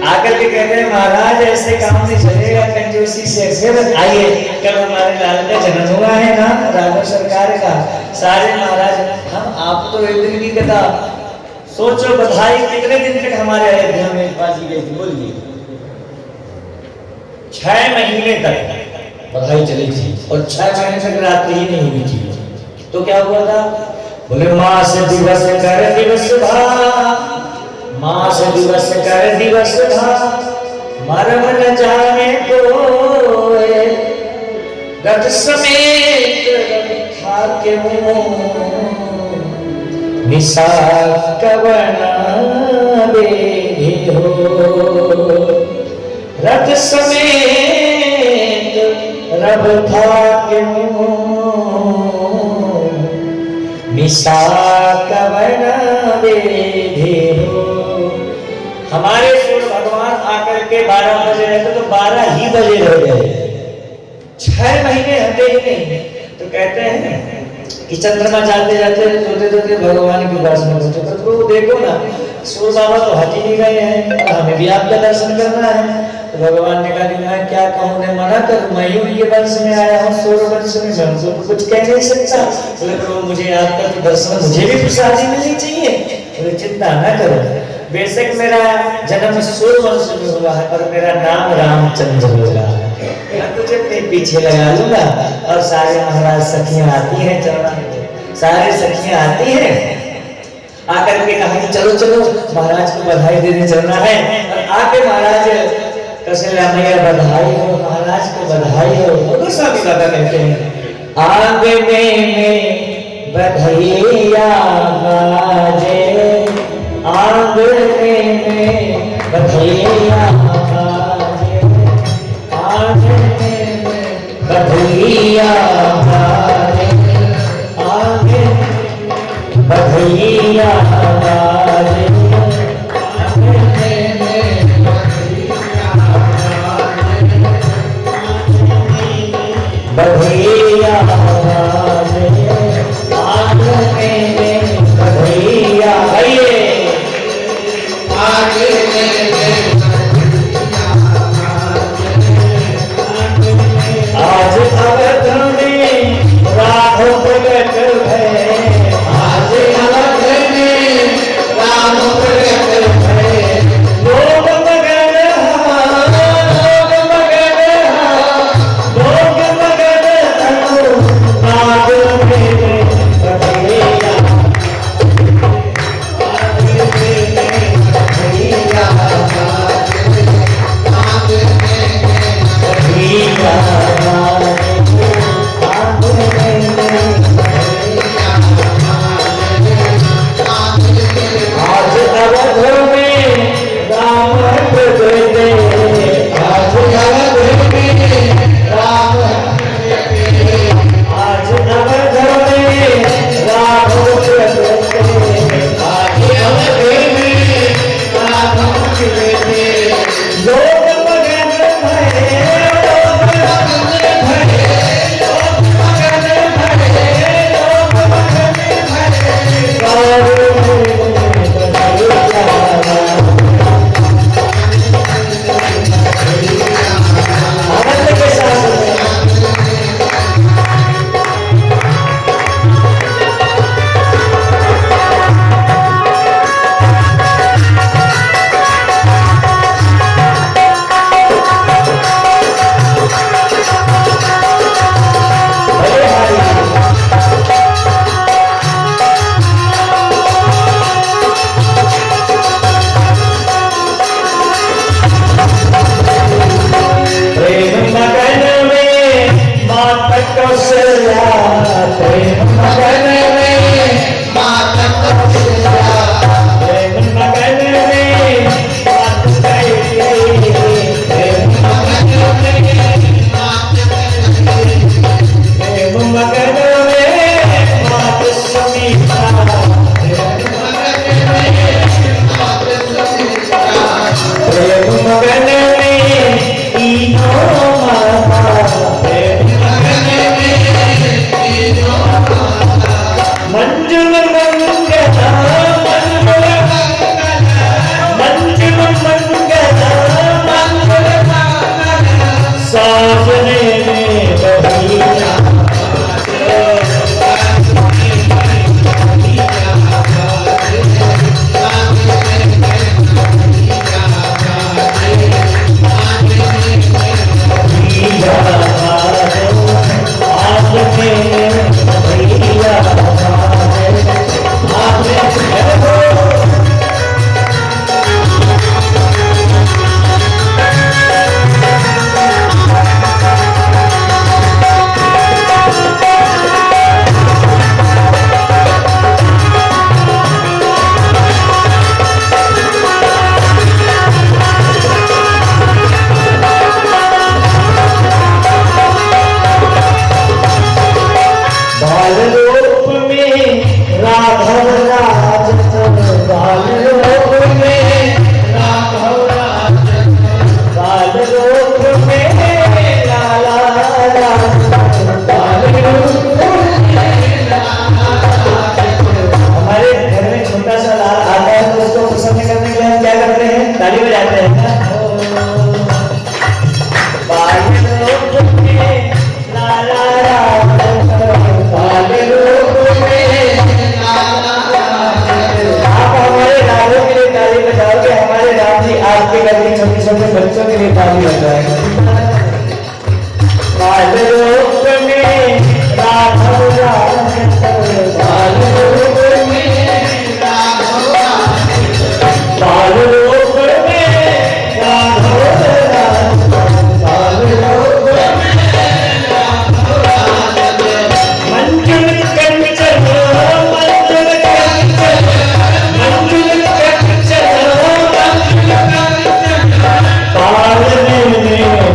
आकर के कहते हैं महाराज ऐसे काम नहीं चलेगा, कंजूसी से ऐसे आइए, कल हमारे लाल का जन्म हुआ है ना, राघव सरकार का। सारे महाराज हम आप तो एक दिन की कथा सोचो, बधाई कितने दिन तक हमारे अयोध्या में बाजी गई थी, बोलिए 6 महीने तक बधाई चली थी और 6 महीने तक रात्रि ही नहीं हुई थी। तो क्या हुआ था? बोले मास दिवस कर दिवस भा, मास दिवस कर दिवस भा, मरम न जाने कोय, रथ समेत रखा के निशा कवन बेधे हो, रथ समेत रब था के निशा कवन बेधे हो। हमारे सूर्य भगवान आकर के 12 बजे रहते तो 12 ही बजे रह गए, 6 महीने हटे ही नहीं। तो कहते हैं कि चंद्रमा जाते जाते सोते सोते भगवान के पास में पहुंचे, तो देखो ना सूर्य बाबा तो हट ही नहीं गए हैं, हमें भी आपका दर्शन करना है। तो भगवान ने कहा कि मैं क्या कहूँ, ने मना कर, मैं ही ये वंश में आया हूँ, सूर्य वंश में, मैं तो कुछ कह नहीं सकता। बोले प्रभु मुझे आपका तो दर्शन, मुझे भी प्रसादी मिलनी चाहिए। बोले चिंता न करो, बेशक मेरा जन्म सूर्य वंश में हुआ है पर मेरा नाम रामचंद्र होगा, मैं तुझे अपने पीछे लगा लूंगा। और सारे महाराज सखियां आती हैं चरण, सारे सखियां आती हैं, आकर के कहा कि चलो चलो महाराज को बधाई देने चलना है। और आके महाराज कौशल्या मैया बधाई हो, महाराज को बधाई हो। तो स्वामी बाबा कहते हैं आंगने में बधाइया बाजे, आंगने में बधाइया बाजे, आंगने में बधाइया बाजे, आंगने बधाइया बाजे, बधाइया बाजे, आंगने में बधाइया, आइए आंगने में आज अवध में राघव प्रकट है, आज अवध में राघव प्रकट है, लोग मगन लोग मगन लोग मगन नाग में बधाइया, आज अवध में राम प्रकट है, आज अवध में राम, आज अवध में राम प्रकट है, आज अवध में राम प्रकट है, लोग मगन भये, लोग मगन भये, लोग मगन भये, लोग मगन भये, गाँव में बधाइया ताली बजाते हैं ना। बाल रूप में लाला राम, बाल रूप में लाला राम। आप हमारे रामों के लिए ताली बजाओगे, हमारे राम जी आपके घर के छोटे छोटे बच्चों के लिए ताली बजाएंगे। बाल रूप में राघव राम, बाल रूप में राघव राम, बाल रूप में राघव राम, बाल रूप में राघव राम। मंजुल कंचन, मंजुल कंचन, मंजुल कंचन, बाल में बबुलिया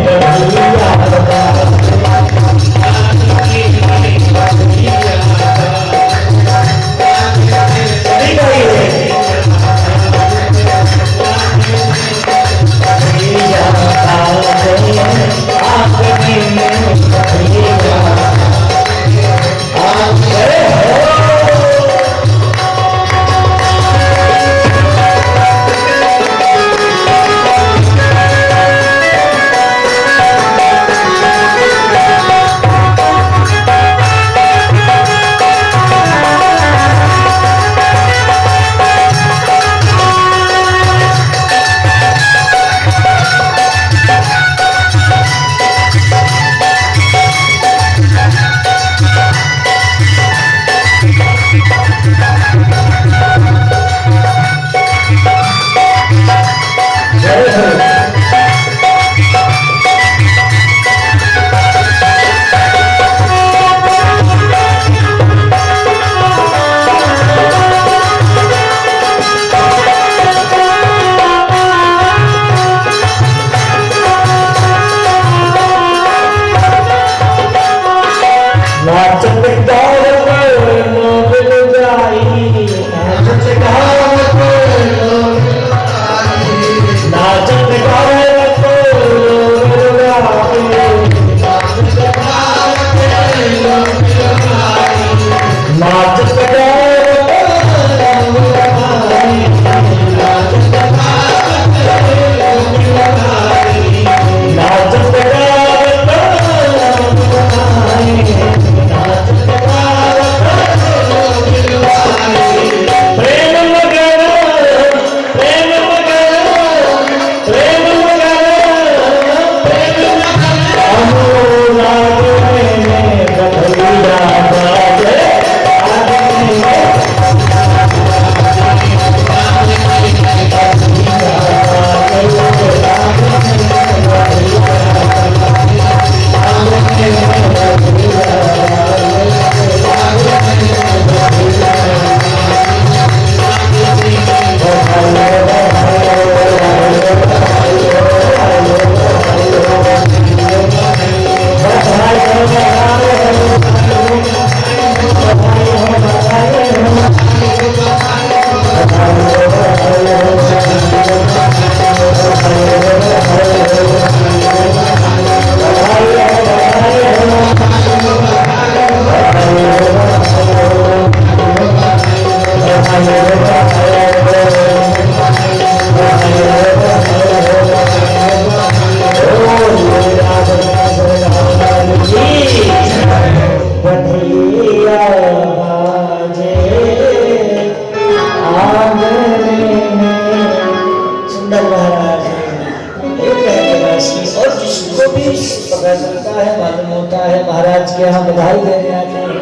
महाराज के यहाँ बधाई देने आते हैं।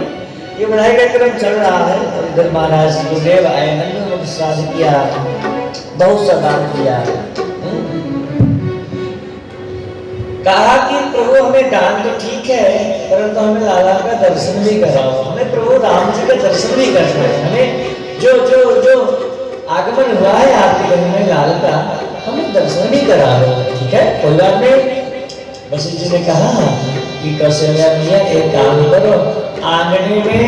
ये बधाई का क्रम चल रहा है। इधर महाराज गुरुदेव आए, नंद श्राद्ध किया, बहुत सा दान किया। कहा कि प्रभु हमें दान तो ठीक है, परंतु हमें लाला का दर्शन भी कराओ। हमें प्रभु राम जी का दर्शन भी करना है। हमें जो जो जो आगमन हुआ है आपके घर में लाल का, हमें दर्शन भी करा दो। ठीक है, कोई बात नहीं। वशिष्ठ जी ने कहा कि कौशल्या मैया एक काम करो, आंगने में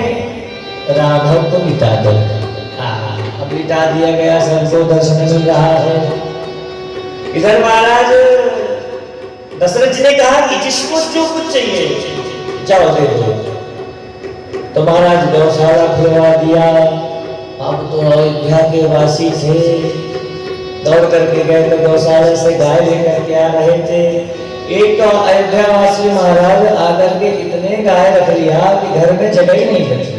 राघव को बिठा दो। अब बिठा दिया गया, सबको दर्शन मिल रहा है। इधर महाराज दशरथ जी ने कहा कि जिसको जो कुछ चाहिए जाओ दे दो। तो महाराज गौशाला खुलवा दिया। अब तो अयोध्या के वासी थे, दौड़ करके गए तो गौशाला से गाय लेकर के आ रहे थे। एक तो अयोध्यावासी महाराज आकर के इतने गाय रख लिया कि घर में जगह ही नहीं बची।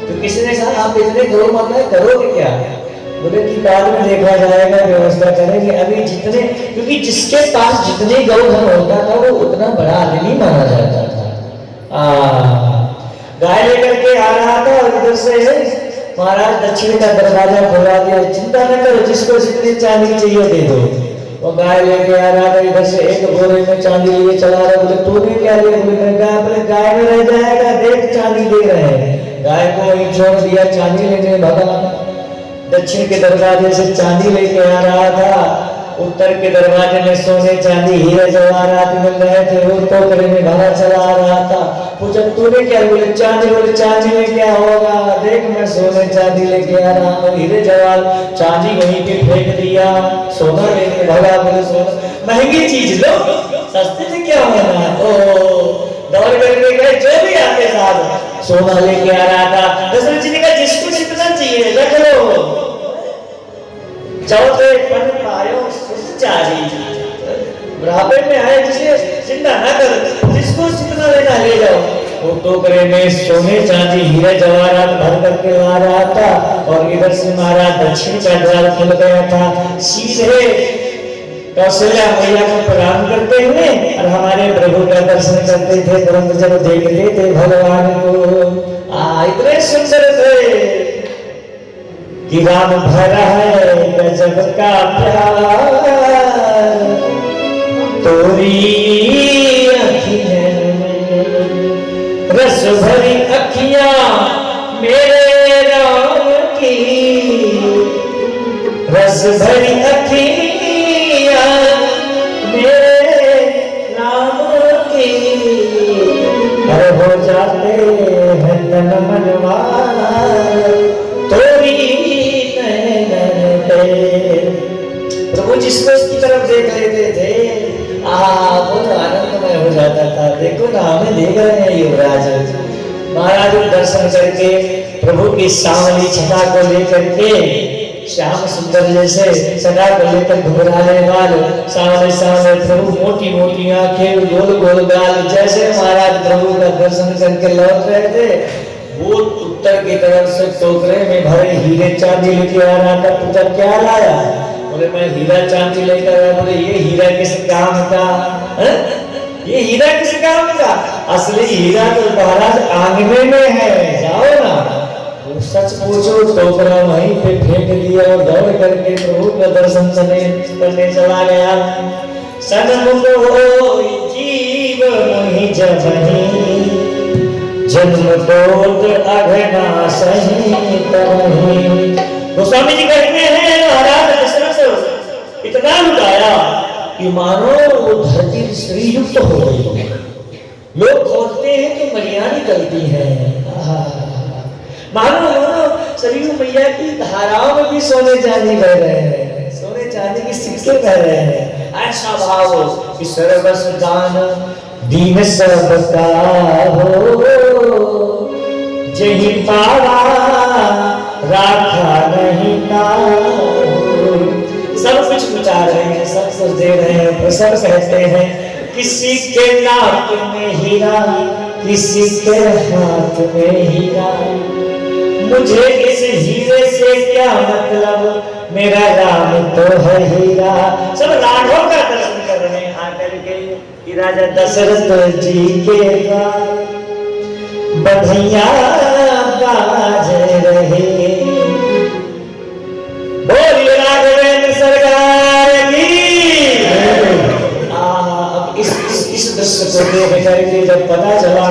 तो किसी ने कहा आप इतने गौ माता करोगे क्या? बोले कि बाद में देखा जाएगा, व्यवस्था करेंगे। अभी जितने, क्योंकि जिसके पास जितने गौधन होता था वो उतना बड़ा आदमी माना जाता था। गाय लेकर के आ रहा था और इधर से महाराज दक्षिण का दरवाजा खोला दिया। चिंता न करो, जिसको जितनी चांदी चाहिए दे दो। वो गाय लेके आ रहा था, इधर से एक बोरे में चांदी लिए चला रहा। बोले तूने क्या लिया? बोले गाय में रह जाएगा, देख चांदी दे रहे हैं। गाय को वहीं छोड़ दिया, चांदी लेने भगा। दक्षिण के दरवाजे से चांदी लेके आ रहा था, उत्तर के दरवाजे में सोने चांदी हीरे जवाहरात मिल रहे थे। वो टोकरे में भरा चला आ रहा था। पूछा तूने क्या? बोले चांदी। बोले चांदी में क्या होगा, देख मैं सोने चांदी लेके आ रहा हूँ, हीरे जवाहर। चांदी वहीं पे फेंक दिया, सोना लेके भगा। बोले सोना महंगी चीज लो, सस्ते से क्या होना। ओ दौड़ करके गए, जो भी आते साथ सोना लेके आ रहा था। दशरथ जी ने कहा जिसको जितना चाहिए रख लो। चौथे पन पायो सुचारी, बुढ़ापे में आए जिसे चिंता न कर, जिसको जितना लेना ले जाओ। वो टोकरे में सोने चांदी हीरे जवाहरात भर करके ला रहा था और इधर से महाराज दक्षिण का द्वार खुल गया था। सीधे कौशल्या मैया को प्रणाम करते हुए और हमारे प्रभु का दर्शन करते थे। परंतु जब देखते थे भगवान को इतने सुंदर थे कि राम भरा है गजब का प्यार, तोरी अखियां में रस भरी अखियां मेरे राम की, रस भरी अखियां मेरे राम की। हर हो जाते हैं तन मनवाना, तोरी प्रभु जिसको इसकी तरफ देख लेते थे वो आनंदमय हो जाता था। देखो ना हमें देख रहे हैं युवराज महाराज। दर्शन करके प्रभु की सांवली छटा को लेकर के, श्याम सुंदर जैसे छटा को लेकर घुघराने वाले सांवले सांवले प्रभु, मोटी मोटी आंखें, गोल गोल गाल। जैसे महाराज प्रभु का दर्शन करके लौट रहे थे, वो उत्तर की तरफ से टोकरे में भरे हीरे चांदी लेके आ रहा था। पूछा क्या लाया? बोले मैं हीरा चांदी लेकर आया। बोले ये हीरा किस काम का है? ये हीरा किस काम का? असली हीरा तो महाराज आंगने में है, जाओ ना। वो सच पूछो, टोकरा वहीं पे फेंक दिया और दौड़ करके प्रभु का दर्शन करने चला गया। सनम को जीव नहीं जबनी, जन्म दोत अघना सही तरही। गोस्वामी जी कहते हैं महाराज दशरथ से इतना लुटाया कि मानो वो धरती श्री युक्त हो गई। लोग खोजते हैं तो मरिया निकलती है। मानो सरयू मैया की धाराओं में भी सोने चांदी बह रहे हैं, सोने चांदी की सिक्के बह रहे हैं। ऐसा भाव कि सर्वस दान दीन सबका हो, जही पावा राखा नहीं का। सब कुछ लुटा रहे हैं, सब कुछ दे रहे हैं। सब कहते हैं किसी के नाक में हीरा, किसी के हाथ में हीरा, मुझे इस हीरे से क्या मतलब, मेरा राम तो है हीरा। सब राघव का दर्शन कर रहे हैं आकर के कि राजा दशरथ जी के बधैया बाज रहे। बोलिए राघवेंद्र सरकार की। अब इस दृश्य को देख करके जब पता चला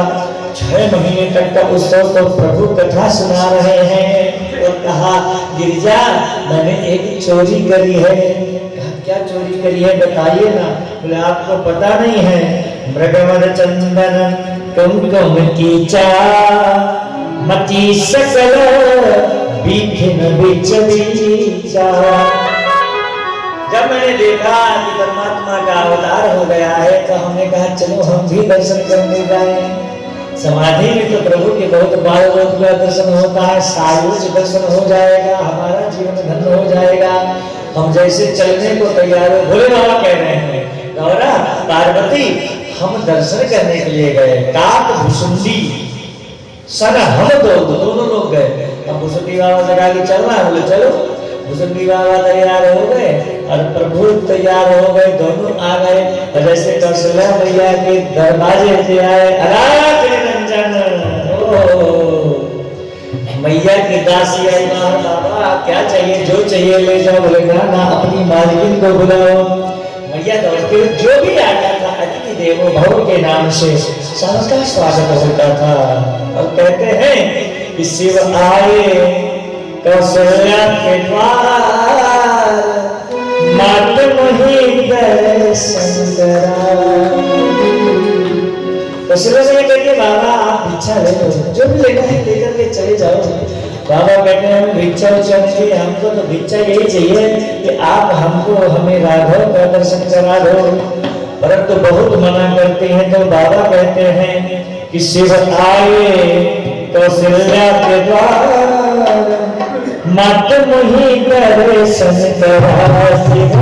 6 महीने तक का उत्सव तो प्रभु कथा सुना रहे हैं और कहा गिरिजा मैंने एक चोरी करी है। क्या चोरी करी है बताइए ना। बोले आपको पता नहीं है, मृगमद चंदन कुमकुम की चा मती सकल बीखिन बिच बीचा। जब मैंने देखा कि परमात्मा का अवतार हो गया है तो हमने कहा चलो हम भी दर्शन करने जाएं। समाधि में तो प्रभु के बहुत बार दर्शन होता है, सायुज दर्शन हो जाएगा, हमारा जीवन धन्य हो जाएगा। हम जैसे चलने को तैयार हो। भोले बाबा कह रहे हैं गौरा पार्वती हम दर्शन करने के लिए गए, काक भुसुंडी सन हम दोनों लोग गए। अब भुसुंडी बाबा लगा के चलना है, बोले चलो। भुसुंडी बाबा तैयार हो गए और प्रभु तैयार हो गए, दोनों आ गए। और जैसे कौशल्या मैया के दरवाजे पे आए, अराग निरंजन मैया की दासी आई, बाबा क्या चाहिए, जो चाहिए ले जाओ। बोले ना अपनी मालकिन को बुलाओ। मैया दौड़ते जो भी आता था अतिथि देवो भव के नाम से सबका स्वागत होता था। और कहते हैं कि शिव आए कौशल्या के द्वार, मात मोहि दर्शन करा। कौशल्या ने कहते बाबा आप भिक्षा ले लो, जो भी लेना है लेकर के चले जाओ। बाबा कहते हैं भिक्षा उच्चा नहीं, हमको तो भिक्षा यही चाहिए कि आप हमको हमें राघव का दर्शन करा दो। परंतु बहुत मना करते हैं। तो बाबा कहते हैं कि शिव आए कौशल्या के द्वार, मत मोहि दर्शन करा। शिव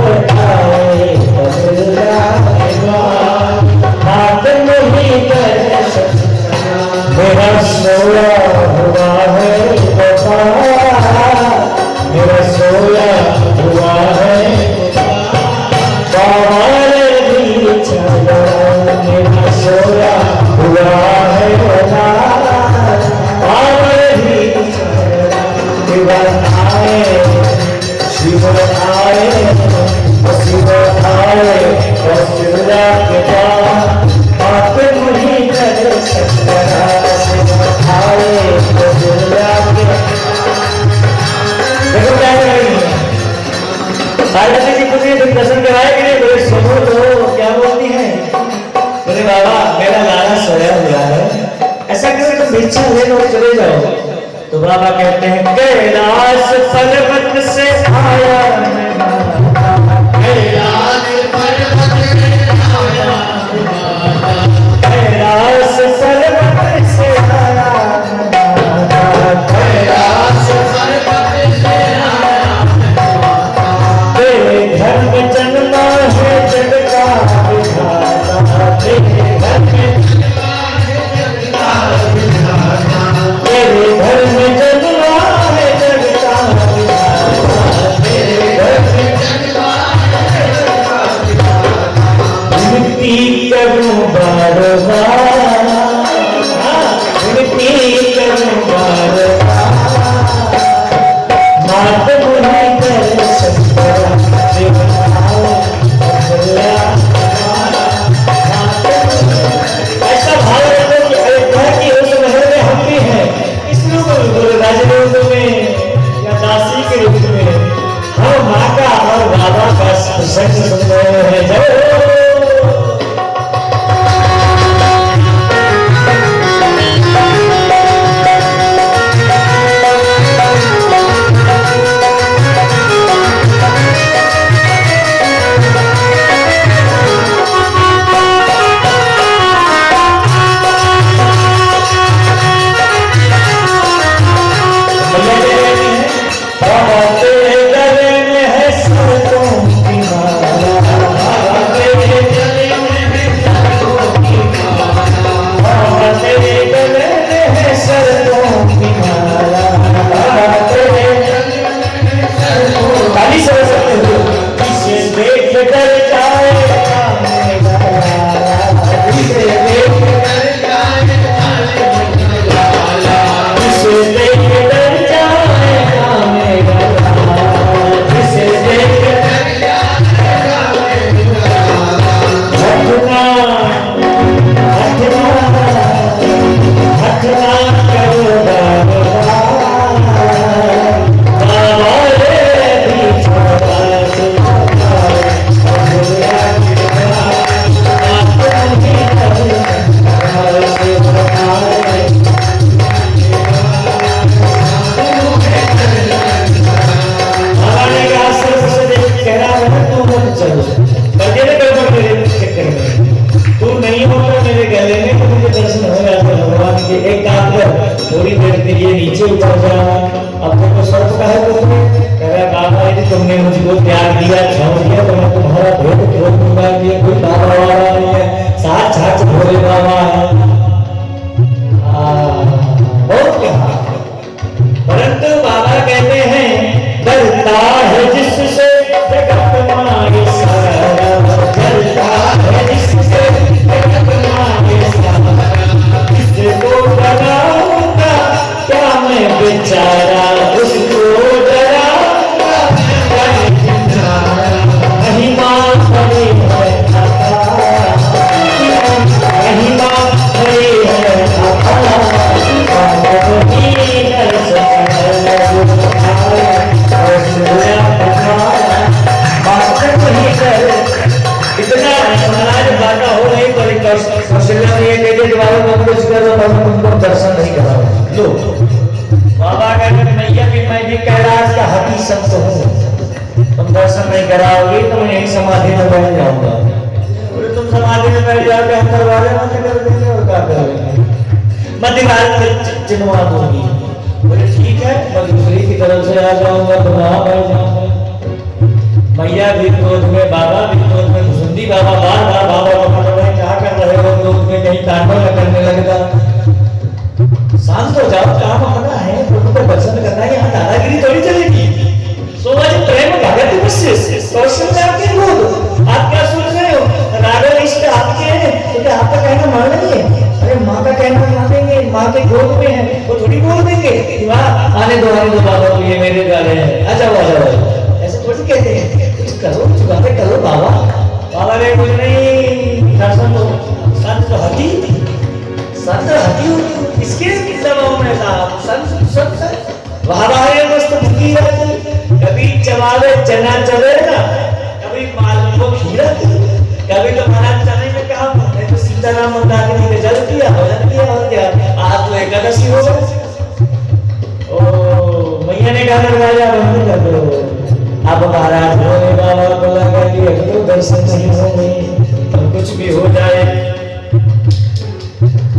आए कौशल्या के द्वार, मत मोहि दर्शन करा। मेरा सोया हुआ है मेरा सोया हुआ है बाबा भी चला। मेरा सोया हुआ है बाबा भी चला। शिव आए शिव आए शिव आए कौशल्या के द्वार, बात मुझे दर्शन करा। शिव आए कौशल्या के पार्वती जी पूछे तुम दर्शन कराए कि नहीं? बोले सुनो तो क्या बोलती है? बोले बाबा मेरा लाला सोया हुआ है, ऐसा करो तुम भिक्षा ले लो चले जाओ। तो बाबा कहते हैं कैलाश पर्वत से आया कैलाश पर्वत से आया, कैलाश पर्वत से आया, कैलाश पर्वत से आया। तेरे घर में जन्मा है जग का विधाता, तेरे घर में जन्मा है जग का विधाता, तेरे घर में जन्मा है जग का विधाता, तेरे घर में जन्मा है जग का विधाता। विनती करूं बार बार, विनती करूं बार बार, मात मुझे दर्शन करा। शिव आए कौशल्या ऐसा भाव रखो कि अयोध्या की उस महल में हम भी हैं, इस रूप में राजरूप में या दासी के रूप में हम माँ का और बाबा का प्रसंग सुन रहे हैं। जय तेरे गले में है सरसों की माला, तेरे मुझको त्याग दिया, छोड़ दिया, तो मैं तुम्हारा भेद क्यों दूंगा? ये कोई बाबा वाला नहीं है, साक्षात भोले बाबा है। बहुत कहा, परंतु बाबा कहते हैं डरता है जिससे जगत मारे सारा, डरता है जिससे जगत मारे सारा, जिसको डराऊंगा क्या मैं बेचारा, उसको डराऊंगा क्या मैं बेचारा। महिमा बड़ी है महिमा बड़ी है इतना महाराज बाटा हो नहीं पड़ी। कौशल्या ने ये कहते दीवारों को कुछ करो, तुमको दर्शन नहीं करा लो। बाबा कहते मैया कि मैं भी कैलाश का हकी संत हूँ, तुम दर्शन नहीं कराओगे तो मैं यही समाधि में बैठ जाऊंगा। बोले तुम समाधि में बैठ जाओगे, हम दरवाजे बंद कर देंगे और क्या करेंगे, मैं दीवार चिन्हवा दूंगी। बोले ठीक है, मैं दूसरी की तरफ से आ जाऊंगा तो वहां बैठ जाऊंगा। मैया भी क्रोध में, बाबा भी क्रोध में, घुसुंदी बाबा बार बार बाबा को पकड़ रहे, क्या कर रहे हो क्रोध में, कहीं तांडव न करने लगता। शांत हो जाओ, काम अपना है, प्रभु को दर्शन करना है, यहाँ दादागिरी थोड़ी चलेगी। सो आज प्रेम भगत विशेष कौशल्या के क्रोध, आप क्या सोच रहे हो? राघव इष्ट आपके हैं, क्योंकि आपका कहना मान लेंगे, अरे माँ का कहना मानेंगे, माँ के क्रोध में है, वो थोड़ी बोल देंगे वाह आने दो बाबा, तो ये मेरे गाले हैं, आ जाओ आ जाओ, ऐसे थोड़ी कहते हैं। कुछ करो, कुछ बातें करो बाबा। बाबा ने कुछ नहीं, दर्शन तो संत तो हकी, संत हकी इसके दबाव में था, संत संत वाह वाह मस्त भूखी रहती, कभी चबावे चना चबेगा, कभी मालूम को खीरा, कभी तो महाराज चने में कहा, नहीं तो सीताराम मंदाकिनी के जल किया, भजन किया, और क्या आज तो एकादशी हो गई। ओ मैया ने कहा दरवाजा बंद कर दो। अब महाराज भोले बाबा को लगा कि अब तो दर्शन नहीं होंगे, तो कुछ भी हो जाए,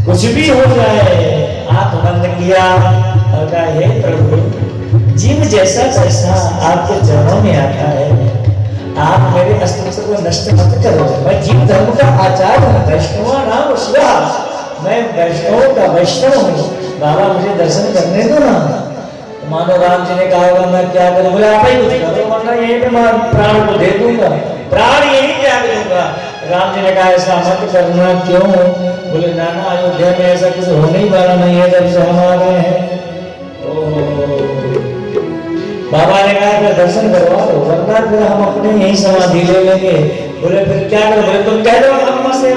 कुछ भी हो जाए। आप बंद किया और कहा हे प्रभु, जीव जैसा कैसा आपके चरणों में आता है, आप मेरे अस्तित्व को नष्ट मत करो। मैं जीव धर्म का आचार्य हूँ, वैष्णव नाम शिवा, मैं वैष्णव का वैष्णव हूँ, बाबा मुझे दर्शन करने दो ना। मानो राम जी ने कहा होगा मैं क्या करूं, बोले आप ही कुछ करो वरना यहीं पे मैं प्राण को दे दूंगा, प्राण यहीं त्याग दूंगा। राम जी ने कहा ऐसा मत करना, क्यों? बोले नाना अयोध्या में ऐसा कुछ होने ही वाला नहीं है जब से हम आ गए हैं। बाबा ने कहा कि दर्शन करवा दो वरना फिर हम अपने यही समाधि ले लेंगे। बोले फिर क्या करो? बोले तुम कह दो अम्मा से।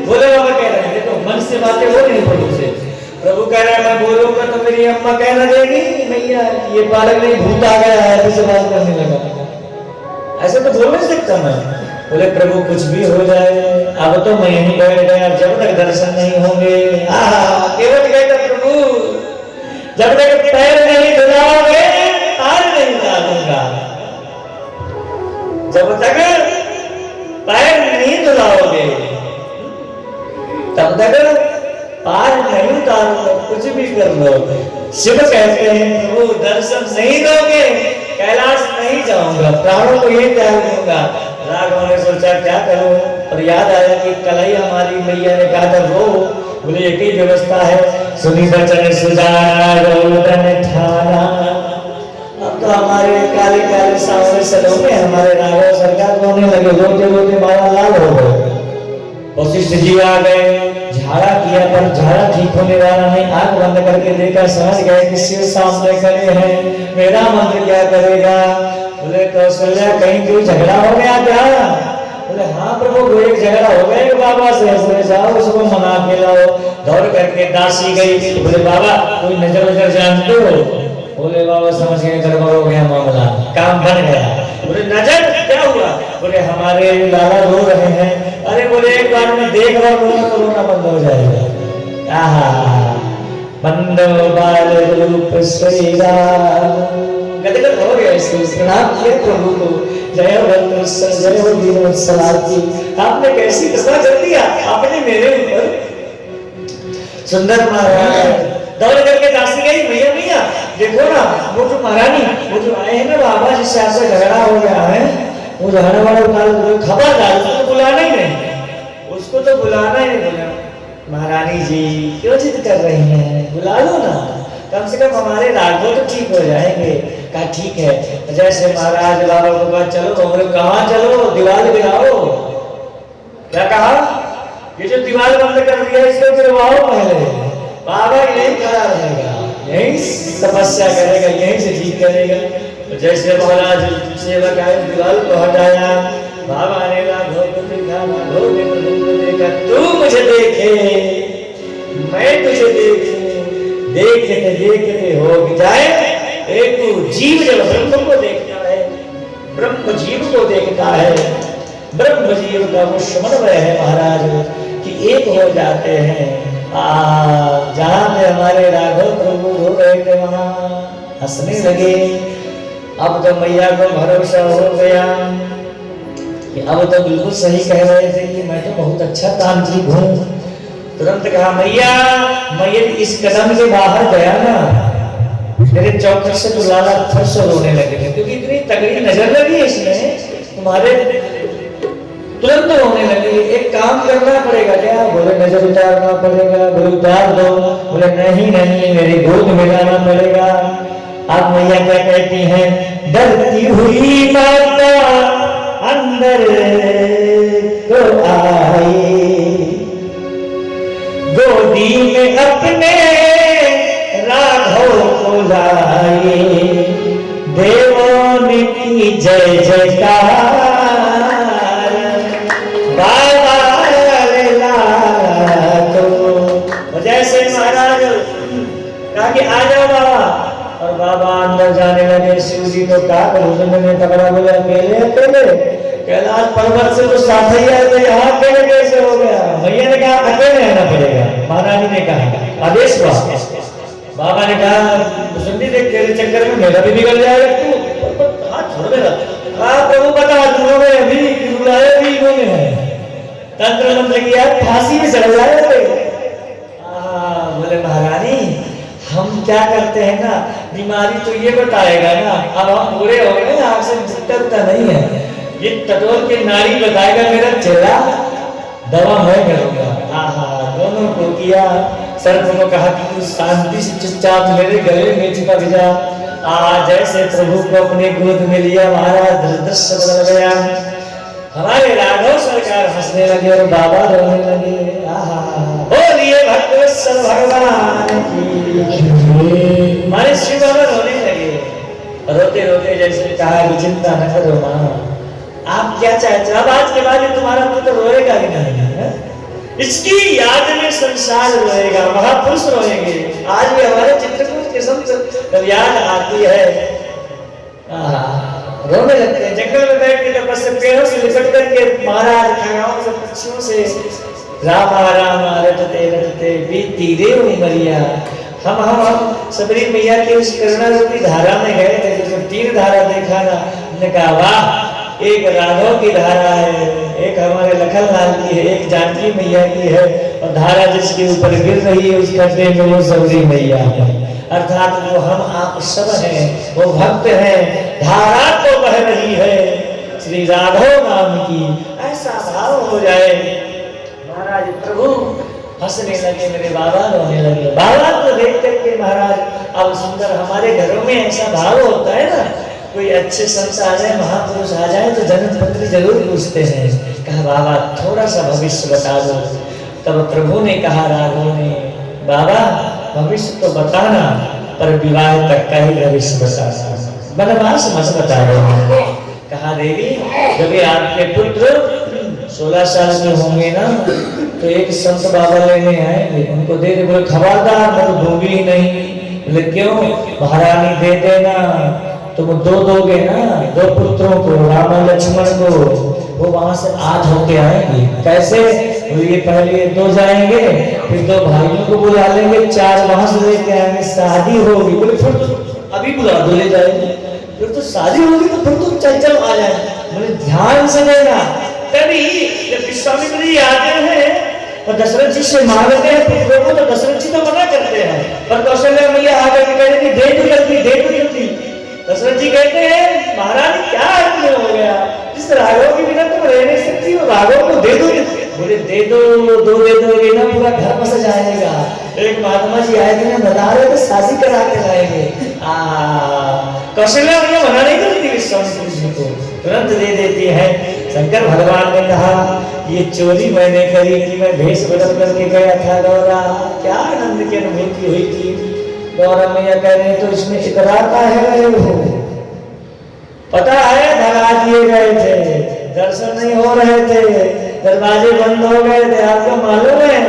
बोले बाबा कह रहे हैं तो मन से बातें हो नहीं प्रभु से। प्रभु कह रहे हैं मैं बोलूंगा तो मेरी अम्मा कह ना देगी मैया ये बालक नहीं भूत आ गया है, ऐसे बात करने लगा, ऐसे तो बोल नहीं सकता मैं। बोले प्रभु कुछ भी हो जाए, अब तो मैं यहीं बैठ गया, जब तक दर्शन नहीं होंगे। केवल कहता प्रभु जब तक पैर नहीं धुलाओगे तार नहीं डालूंगा, जब तक पैर नहीं धुलाओगे तब तक पार नहीं उतारूंगा, कुछ भी कर लो। शिव कहते हैं प्रभु दर्शन नहीं दोगे कैलाश नहीं जाऊंगा, प्राणों को ये त्याग दूंगा। राघव ने सोचा क्या करूं, और याद आया कि कल ही हमारी मैया ने कहा था रो, बोले एक ही व्यवस्था है, सुनी बचन सुजाना रोदन ठाना। अब तो हमारे काले काले सांवरे सलोने हमारे राघव सरकार रोने लगे, रोते रोते बाबा लाल हो गए। वशिष्ठ जी आ गए, झाड़ा किया पर झाड़ा ठीक होने वाला नहीं, आंख बंद करके देखा, समझ गए कि शिव सामने खड़े हैं, मेरा मंत्र क्या करेगा। बोले कौशल्या कहीं कोई झगड़ा हो गया क्या? बोले हाँ प्रभु कोई एक झगड़ा हो गया कि बाबा से, बोले जाओ उसको मना के लाओ। दौड़ करके दासी गई, बोले बाबा कोई नजर नजर जानते हो? बोले बाबा समझ गए गड़बड़ हो गया मामला, काम बन गया। बोले नजर क्या हुआ? बोले हमारे लाला रो रहे हैं। अरे बोले एक बार में देख रहा हूँ तो रोना बंद हो जाएगा। बंदो बाल रूप श्रीरा गदगद हो गया, इसको प्रणाम किया प्रभु को। जय वत्सल जय हो वीरोत्सलाची, आपने कैसी कृपा कर दिया आपने मेरे ऊपर। सुंदर महाराज दौड़ करके दासी गई, भैया भैया देखो ना वो जो महारानी वो जो आए हैं ना बाबा जिससे आपसे झगड़ा हो गया है, वो झगड़ा वाला खबरदार उसको तो बुलाना ही नहीं, उसको तो बुलाना ही नहीं। बोला महारानी जी क्यों जिद कर रही हैं, बुला लो ना, कम से कम हमारे राघव तो ठीक हो जाएंगे। कहा ठीक है। जैसे महाराज बाबा को कहा चलो, बोले कहाँ चलो, दीवार गिराओ। क्या कहा, ये जो दीवार बंद कर दिया इसको गिरवाओ पहले। बाबा यही खड़ा रहेगा, यही तपस्या करेगा, यहीं से ठीक करेगा। तो जैसे महाराज सेवक आए, दीवार को हटाया, बाबा ने राघव को देखा, राघव ने देखा, तू मुझे देखे मैं तुझे देखे, देखते देखते हो जाए एक जीव जब ब्रह्म को देखता है, ब्रह्म जीव को देखता है, ब्रह्म जीव का वो समन्वय है महाराज कि एक हो जाते हैं। जहाँ पे हमारे राघव प्रभु रो रहे थे वहां हंसने लगे। अब तो मैया को भरोसा हो गया कि अब तो बिल्कुल सही कह रहे थे कि मैं तो बहुत अच्छा तांत्रिक हूँ। तुरंत कहा मैया, मैं इस कदम के बाहर गया ना, मेरे चौखट से तो लाला फिर से रोने लगे थे, क्योंकि इतनी तगड़ी नजर लगी इसमें तुम्हारे, तुरंत रोने लगे। एक काम करना पड़ेगा क्या, बोले नजर उतारना पड़ेगा। बोले उतार दो, बोले नहीं नहीं मेरी गोद में लाना पड़ेगा। अब मैया क्या कहती हैं, डरती हुई माता अंदर को आई, गोदी में अपने राघव को लाई, देवों की जय जयकार, बाबा तो जैसे महाराज कहा कि आ जाओ बाबा, और बाबा अंदर जाने लगे। शिव जी को कहा ने पकड़ा, बोले अकेले अकेले, कैलाश पर्वत से तो साथ ही आए थे, यहाँ अकेले कैसे हो गया। भैया ने कहा अकेले आना पड़ेगा, महारानी ने कहा आदेश हुआ। बाबा ने कहा सुनती देख तेरे चक्कर में मेरा भी बिगड़ जाएगा, तू हाथ छोड़ देगा। प्रभु बता दूंगा मैं अभी बुलाया भी इन्होंने है, तंत्र मंत्र किया, फांसी में चढ़ जाए। बोले महारानी हम क्या करते हैं ना, बीमारी तो ये बताएगा ना, अब हम बुरे हो गए, आपसे दिक्कत नहीं है, ये टटोल के नारी बताएगा मेरा चेहरा, दवा मैं करूंगा। दोनों को किया। सर्प को कहा कि तू शांति से चुपचाप मेरे गले में चिपक जा। जैसे प्रभु को अपने गोद में लिया, महाराज दृश्य बदल गया। हमारे राघव सरकार हंसने लगे और बाबा रोने लगे। बोलिए भक्तवत्सल भगवान की। हमारे शिव बाबा रोने लगे, रोते रोते जैसे कहा कि चिंता न करो माँ, आप क्या चाहते हो, अब आज के बाद तुम्हारा पुत्र रोएगा ही नहीं है? इसकी याद में संसार रोएगा, महापुरुष रोएंगे। आज भी हमारे चित्रकूट के संत याद आती है, रोने लगते हैं। जंगल में बैठ के तपस्या, पेड़ों से लिपट करके महाराज खगाओं से पक्षियों से रामा रामा रटते रटते बीती रे उमरिया। हम सबरी मैया की उस करुणा रूपी धारा में गए थे, जो तीन धारा देखा ना, हमने कहा वाह, एक राघव की धारा है, एक हमारे लखन लाल की है, एक जानकी मैया की है, और धारा जिसके ऊपर गिर रही है उसका प्रेम वो सबरी मैया है। अर्थात वो हम आप सब हैं, वो भक्त हैं, धारा तो बह रही है श्री राघव नाम की, ऐसा भाव हो जाए। महाराज प्रभु हंसने लगे, मेरे बाबा रोने लगे। बाबा को देख करके महाराज अब सुंदर, हमारे घरों में ऐसा भाव होता है ना, कोई अच्छे संत आ जाए, महापुरुष आ जाए तो जन्म पत्री जरूर पूछते हैं। कहा बाबा थोड़ा सा भविष्य बता दो। तब प्रभु ने कहा, राघव ने, बाबा भविष्य तो बताना, पर विवाह तक का ही भविष्य बताना, वनवास मत बता रहे। कहा देवी जब आपके पुत्र 16 साल के होंगे ना, तो एक संत बाबा लेने आएंगे, उनको दे दे। बोले खबरदार मैं तो दूंगी ही नहीं। बोले क्यों? महारानी दे देना, तुम दो दोगे ना, दो पुत्रों को, राम लक्ष्मण को, वो वहां से 8 होके आएंगे। कैसे? ये पहले 2 जाएंगे, फिर 2 भाइयों को बुला लेंगे, 4 वहां से लेके आएंगे, शादी होगी। बोले फिर तो अभी बुला दो, ले जाएंगे, फिर तो शादी होगी तो फिर तो चल आ जाए। बोले ध्यान से लेना। तभी जब विश्वामित्र जी आते हैं और दशरथ जी से मांगते हैं पुत्रों को, तो दशरथ जी तो मना करते हैं, पर कौशल्या मैया आकर के कहते हैं दे दो जल्दी, दे दो जल्दी। दशरथ जी कहते हैं महाराज क्या इतना हो गया, जिस राघव के बिना तुम रह नहीं सकती, वो राघव को दे दो। बोले दे दो दे दोगे ना पूरा घर बस जाएगा। एक महात्मा जी आए थे ना, बता रहे थे शादी करा के लाएंगे। कौशल्या मैया मना नहीं करती विश्वामित्र जी को, तुरंत दे देती है। शंकर भगवान ने कहा ये चोरी मैंने करी कि मैं भेष बदल करके गया था गौरा, क्या आनंद की अनुभूति हुई थी। गौरा मैया कह रहे तो इसमें इकरार का है, पता है भगा दिए गए थे, दर्शन नहीं हो रहे थे, दरवाजे बंद हो गए थे, आपको मालूम है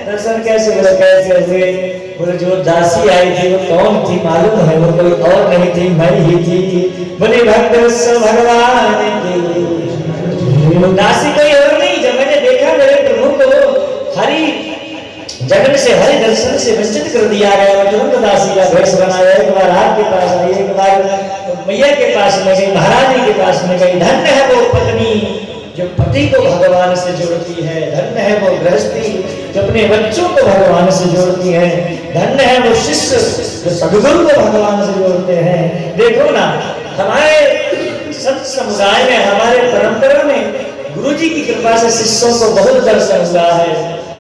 दर्शन कैसे हुए। बोले जो दासी आई थी वो कौन थी मालूम है, वो कोई और नहीं थी, मैं ही थी। बोले भक्त भगवान की दासी कोई और नहीं। जब मैंने देखा मेरे प्रभु को हरि जगन से, हरि दर्शन से वंचित कर दिया गया, तुरंत दासी का भेष बनाया। एक बार आपके पास आई, एक बार मैया के पास में गई, महारानी के पास में गई। धन्य है वो पत्नी जो पति को भगवान से जोड़ती है, धन्य है वो गृहस्थी जो अपने बच्चों को भगवान से जोड़ती है, धन्य है वो शिष्य जो सद्गुरु को भगवान से जोड़ते हैं। देखो ना हमारे संत समुदाय में, हमारे परंपरा में गुरु जी की कृपा से शिष्यों को बहुत दर्शन हुआ है।